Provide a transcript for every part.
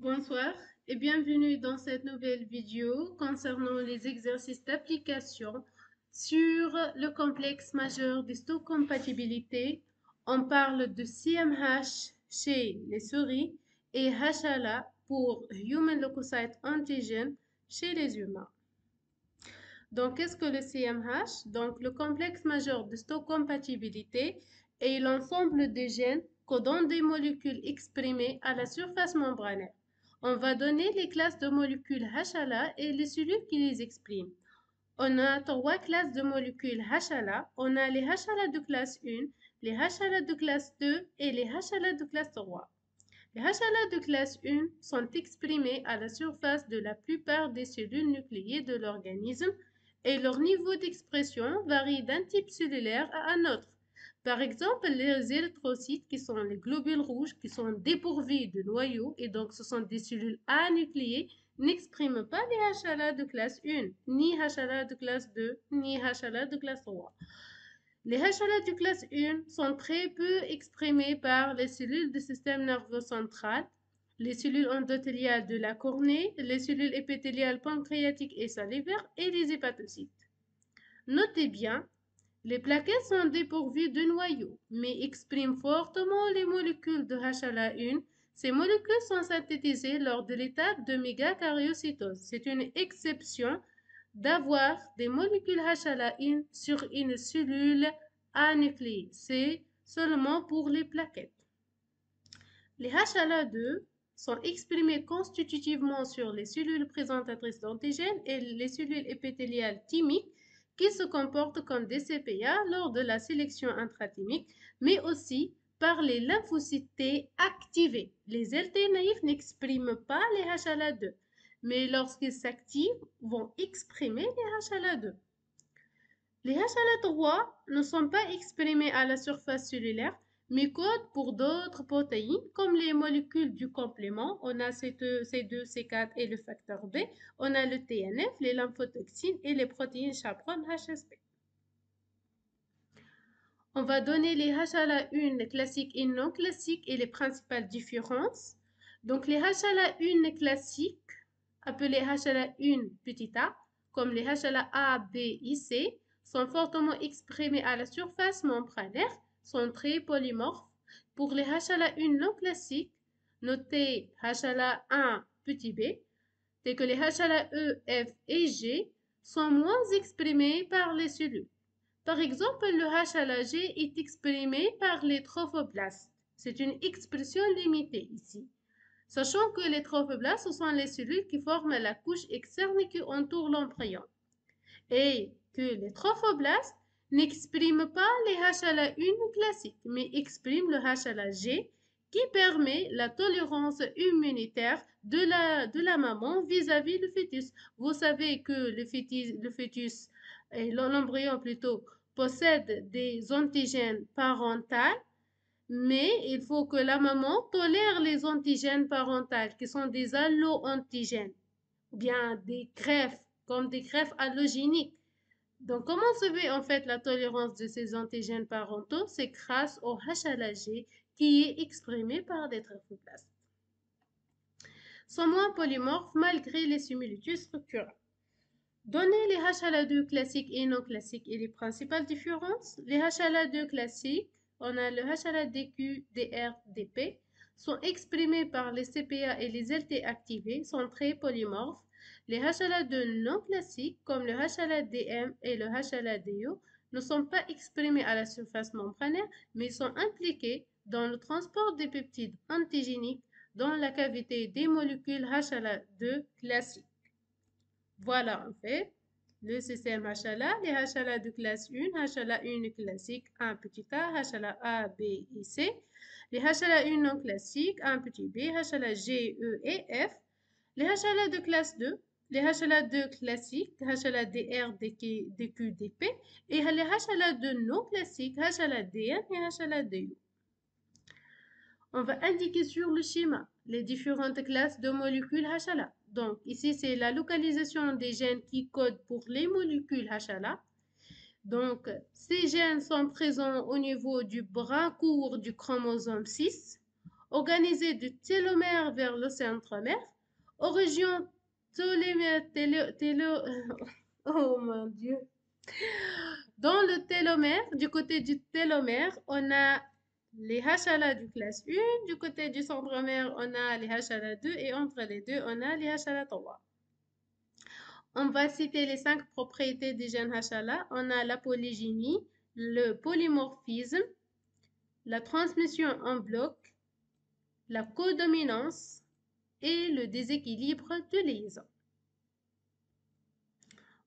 Bonsoir et bienvenue dans cette nouvelle vidéo concernant les exercices d'application sur le complexe majeur d'histocompatibilité. On parle de CMH chez les souris et HLA pour Human Leukocyte Antigen chez les humains. Donc, qu'est-ce que le CMH? Donc, le complexe majeur d'histocompatibilité est l'ensemble des gènes codant des molécules exprimées à la surface membranaire. On va donner les classes de molécules HLA et les cellules qui les expriment. On a trois classes de molécules HLA. On a les HLA de classe 1, les HLA de classe 2 et les HLA de classe 3. Les HLA de classe 1 sont exprimés à la surface de la plupart des cellules nucléées de l'organisme et leur niveau d'expression varie d'un type cellulaire à un autre. Par exemple, les érythrocytes, qui sont les globules rouges, qui sont dépourvus de noyaux, et donc ce sont des cellules anucléées, n'expriment pas les HLA de classe 1, ni HLA de classe 2, ni HLA de classe 3. Les HLA de classe 1 sont très peu exprimés par les cellules du système nerveux central, les cellules endothéliales de la cornée, les cellules épithéliales pancréatiques et salivaires et les hépatocytes. Notez bien, les plaquettes sont dépourvues de noyaux, mais expriment fortement les molécules de HLA1. Ces molécules sont synthétisées lors de l'étape de mégakaryocytose. C'est une exception d'avoir des molécules HLA1 sur une cellule anucléée. C'est seulement pour les plaquettes. Les HLA2 sont exprimés constitutivement sur les cellules présentatrices d'antigènes et les cellules épithéliales thymiques qui se comportent comme des CPA lors de la sélection intrathymique, mais aussi par les lymphocytes T activés. Les LT naïfs n'expriment pas les HLA2, mais lorsqu'ils s'activent, vont exprimer les HLA2. Les HLA3 ne sont pas exprimés à la surface cellulaire, mais codent pour d'autres protéines, comme les molécules du complément. On a C2, C4 et le facteur B. On a le TNF, les lymphotoxines et les protéines chaperones HSP. On va donner les HLA1 classiques et non classiques et les principales différences. Donc les HLA1 classiques, appelés HLA1 petit a, comme les HLA-A, B et C, sont fortement exprimés à la surface membranaire, sont très polymorphes. Pour les HLA1 non classiques, notez HLA1 petit b, c'est que les HLA-E, F et G sont moins exprimés par les cellules. Par exemple, le HLA-G est exprimé par les trophoblastes. C'est une expression limitée ici. Sachant que les trophoblastes, ce sont les cellules qui forment la couche externe qui entoure l'embryon. Et que les trophoblastes n'expriment pas les HLA1 classiques, mais expriment le HLA-G qui permet la tolérance immunitaire de la maman vis-à-vis du fœtus. Vous savez que le fœtus, l'embryon plutôt, possède des antigènes parentaux, mais il faut que la maman tolère les antigènes parentaux, qui sont des allo-antigènes, ou bien des greffes, comme des greffes allogéniques. Donc, comment se fait en fait la tolérance de ces antigènes parentaux? C'est grâce au HLA-G qui est exprimé par des trophoblastes. Sont moins polymorphes malgré les similitudes structurelles. Donner les HLA2 classiques et non classiques et les principales différences. Les HLA2 classiques, on a le HLA-DQ, DR, DP, sont exprimés par les CPA et les LT activés, sont très polymorphes. Les HLA2 non classiques, comme le HLA-DM et le HLA-DO, ne sont pas exprimés à la surface membranaire, mais sont impliqués dans le transport des peptides antigéniques dans la cavité des molécules HLA2 classiques. Voilà en fait le système HLA, les HLA de classe 1, HLA1 classique, 1 petit a, HLA-A, B et C, les HLA1 non classiques, 1 petit b, HLA-G, E et F, les HLA de classe 2, les HLA2 classiques, HLA-DR, DQ, DP, et les HLA2 non classiques, HLA-DM et HLA-DU. On va indiquer sur le schéma les différentes classes de molécules HLA. Donc, ici, c'est la localisation des gènes qui codent pour les molécules HLA. Donc, ces gènes sont présents au niveau du bras court du chromosome 6, organisé du télomère vers le centromère, aux régions oh mon Dieu. Dans le télomère, du côté du télomère, on a les HLA du classe 1, du côté du centromère, on a les HLA 2 et entre les deux, on a les HLA 3. On va citer les 5 propriétés des gènes HLA. On a la polygynie, le polymorphisme, la transmission en bloc, la codominance et le déséquilibre de liaison.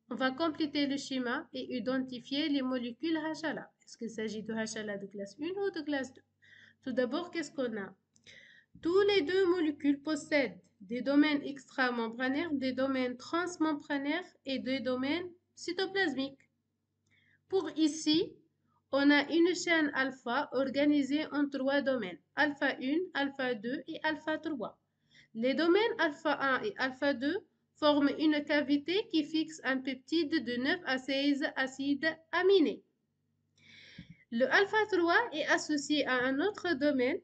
On va compléter le schéma et identifier les molécules HLA. Est-ce qu'il s'agit de HLA de classe 1 ou de classe 2? Tout d'abord, qu'est-ce qu'on a? Tous les deux molécules possèdent des domaines extramembranaires, des domaines transmembranaires et des domaines cytoplasmiques. Pour ici, on a une chaîne alpha organisée en 3 domaines, alpha 1, alpha 2 et alpha 3. Les domaines alpha 1 et alpha 2 forment une cavité qui fixe un peptide de 9 à 16 acides aminés. Le alpha 3 est associé à un autre domaine,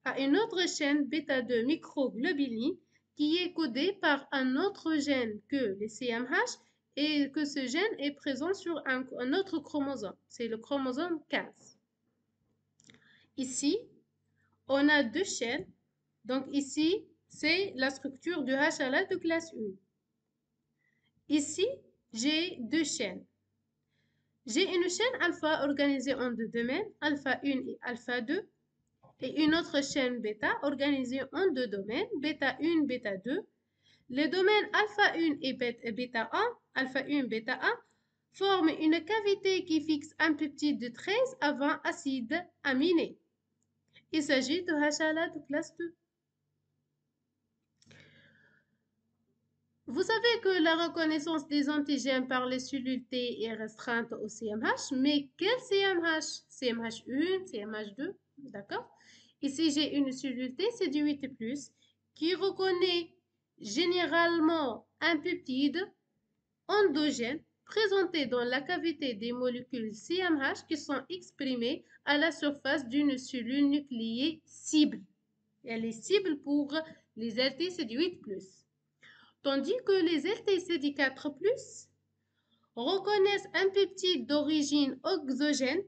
à une autre chaîne bêta-2 microglobulines qui est codée par un autre gène que les CMH et que ce gène est présent sur un autre chromosome. C'est le chromosome 15. Ici, on a 2 chaînes. Donc ici, c'est la structure du HLA de classe 1. Ici, j'ai 2 chaînes. J'ai une chaîne alpha organisée en 2 domaines, alpha 1 et alpha 2, et une autre chaîne bêta organisée en 2 domaines, bêta 1, bêta 2. Les domaines alpha 1 et bêta 1, alpha 1, bêta 1, forment une cavité qui fixe un peptide de 13 à 20 acides aminés. Il s'agit de HLA de classe 2. Vous savez que la reconnaissance des antigènes par les cellules T est restreinte au CMH, mais quel CMH? CMH1, CMH2, d'accord? Ici, j'ai une cellule T, c'est du 8+, qui reconnaît généralement un peptide endogène présenté dans la cavité des molécules CMH qui sont exprimées à la surface d'une cellule nucléée cible. Elle est cible pour les LTCD8+. Tandis que les LTCD4+, reconnaissent un peptide d'origine exogène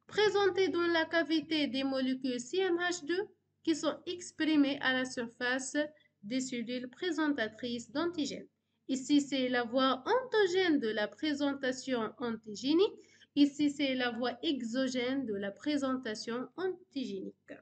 présenté dans la cavité des molécules CMH2 qui sont exprimées à la surface des cellules présentatrices d'antigènes. Ici, c'est la voie endogène de la présentation antigénique. Ici, c'est la voie exogène de la présentation antigénique.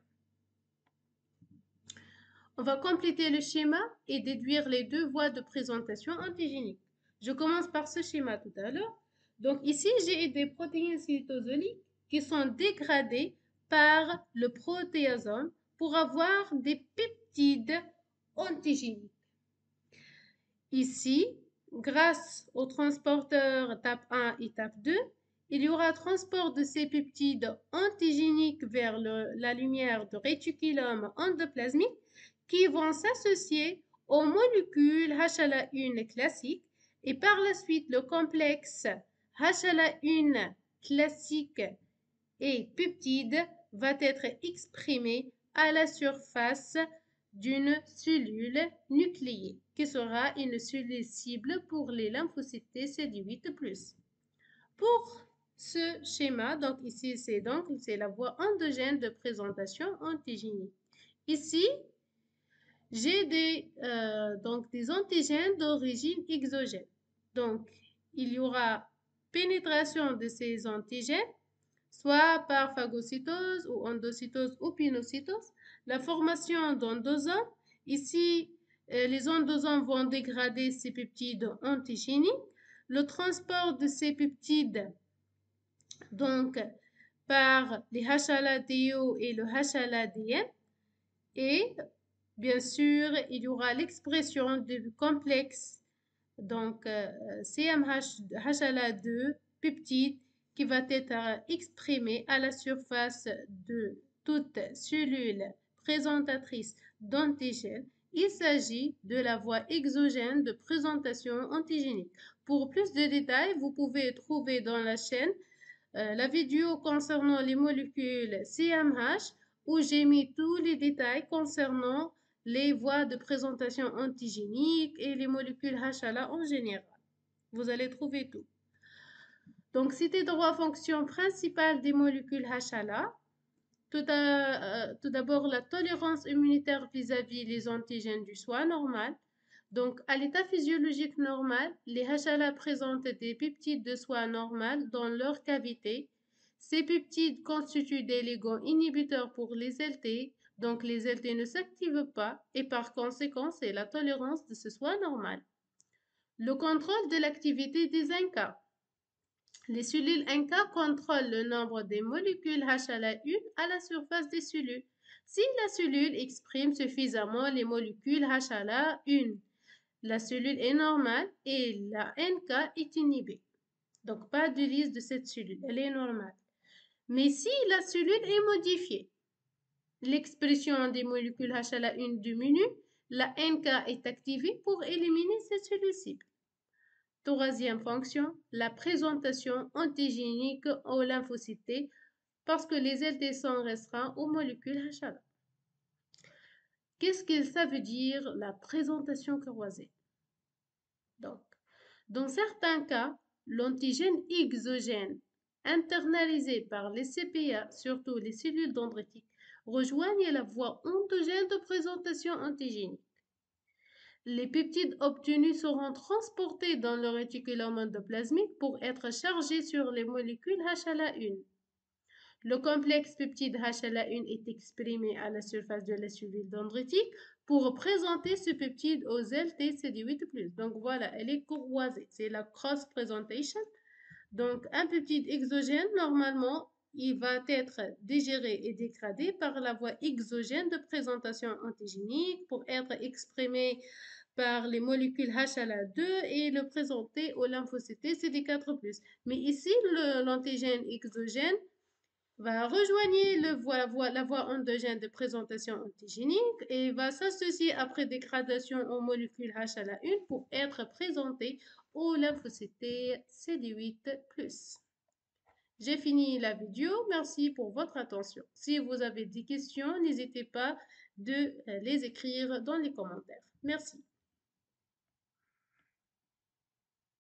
On va compléter le schéma et déduire les 2 voies de présentation antigénique. Je commence par ce schéma tout à l'heure. Donc ici, j'ai des protéines cytosoliques qui sont dégradées par le protéasome pour avoir des peptides antigéniques. Ici, grâce au transporteur étape 1 et étape 2, il y aura transport de ces peptides antigéniques vers la lumière du réticulum endoplasmique qui vont s'associer aux molécules HLA1 classiques et par la suite le complexe HLA1 classique et peptide va être exprimé à la surface d'une cellule nucléée qui sera une cellule cible pour les lymphocytes T CD8+. Pour ce schéma, donc ici c'est la voie endogène de présentation antigénique. Ici, j'ai des antigènes d'origine exogène. Donc, il y aura pénétration de ces antigènes, soit par phagocytose ou endocytose ou pinocytose, la formation d'endosomes. Ici, les endosomes vont dégrader ces peptides antigéniques, le transport de ces peptides donc par les HLA-DO et le HLA-DM et bien sûr, il y aura l'expression du complexe, donc CMH-HLA2 peptide qui va être exprimé à la surface de toute cellule présentatrice d'antigènes. Il s'agit de la voie exogène de présentation antigénique. Pour plus de détails, vous pouvez trouver dans la chaîne la vidéo concernant les molécules CMH où j'ai mis tous les détails concernant les voies de présentation antigénique et les molécules HLA en général. Vous allez trouver tout. Donc, c'était trois fonctions principales des molécules HLA. Tout d'abord, la tolérance immunitaire vis-à-vis les antigènes du soi normal. Donc, à l'état physiologique normal, les HLA présentent des peptides de soi normal dans leur cavité. Ces peptides constituent des ligands inhibiteurs pour les LT, donc les LT ne s'activent pas et par conséquent, c'est la tolérance de ce soi normal. Le contrôle de l'activité des NK. Les cellules NK contrôlent le nombre des molécules HLA1 à la surface des cellules. Si la cellule exprime suffisamment les molécules HLA1, la cellule est normale et la NK est inhibée. Donc, pas de liste de cette cellule, elle est normale. Mais si la cellule est modifiée, l'expression des molécules HLA1 diminue, la NK est activée pour éliminer cette cellule cible. Troisième fonction, la présentation antigénique aux lymphocytes T parce que les LT sont restreints aux molécules HLA. Qu'est-ce que ça veut dire la présentation croisée? Donc, dans certains cas, l'antigène exogène internalisé par les CPA, surtout les cellules dendritiques, rejoignent la voie endogène de présentation antigénique. Les peptides obtenus seront transportés dans le réticulum endoplasmique pour être chargés sur les molécules HLA1. Le complexe peptide HLA1 est exprimé à la surface de la cellule dendritique pour présenter ce peptide aux LTCD8+. Donc voilà, elle est croisée, c'est la cross presentation. Donc un peptide exogène, normalement, il va être digéré et dégradé par la voie exogène de présentation antigénique pour être exprimé par les molécules HLA2 et le présenter aux lymphocytes CD4+. Mais ici, l'antigène exogène va rejoindre la voie endogène de présentation antigénique et va s'associer après dégradation aux molécules HLA1 pour être présenté aux lymphocytes CD8+. J'ai fini la vidéo. Merci pour votre attention. Si vous avez des questions, n'hésitez pas de les écrire dans les commentaires. Merci.